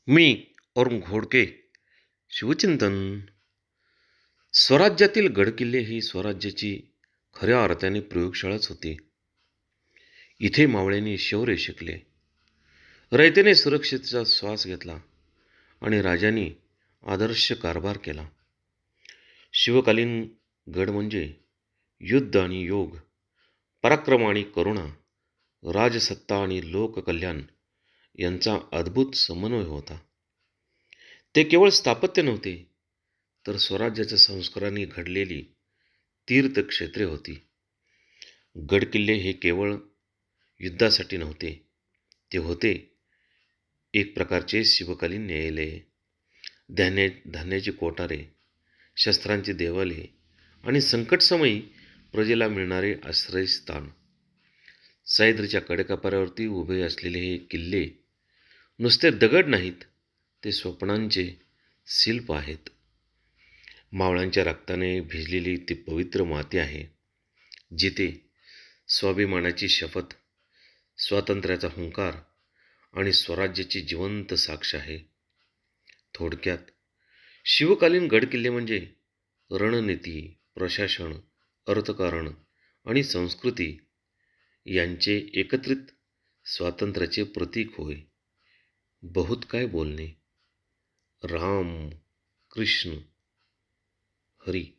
मी अरुण घोडके. शिवचिंतन. स्वराज्यातील गडकिल्ले ही स्वराज्याची खऱ्या अर्थाने प्रयोगशाळाच होती. इथे मावळ्यांनी शौर्य शिकले, रयतेने सुरक्षेचा श्वास घेतला आणि राजांनी आदर्श कारभार केला. शिवकालीन गड म्हणजे युद्ध आणि योग, पराक्रम आणि करुणा, राजसत्ता आणि लोककल्याण यांचा अद्भुत समन्वय होता. ते केवळ स्थापत्य नव्हते, तर स्वराज्याच्या संस्कारांनी घडलेली तीर्थक्षेत्रे होती. गडकिल्ले हे केवळ युद्धासाठी नव्हते, ते होते एक प्रकारचे शिवकालीन न्यायालय. धान्याची कोठारे, शस्त्रांचे देवालय आणि संकटसमयी प्रजेला मिळणारे आश्रयस्थान. सह्याद्रीच्या कडेकपाऱ्यावरती उभे असलेले हे किल्ले नुसते दगड नाहीत, ते स्वप्नांचे शिल्प आहेत. मावळ्यांच्या रक्ताने भिजलेली ती पवित्र माती आहे, जिथे स्वाभिमानाची शपथ, स्वातंत्र्याचा हुंकार आणि स्वराज्याची जिवंत साक्ष आहे. थोडक्यात, शिवकालीन गडकिल्ले म्हणजे रणनीती, प्रशासन, अर्थकारण आणि संस्कृती यांचे एकत्रित स्वातंत्र्याचे प्रतीक होय. बहुत काय बोलणे. राम, कृष्ण, हरी.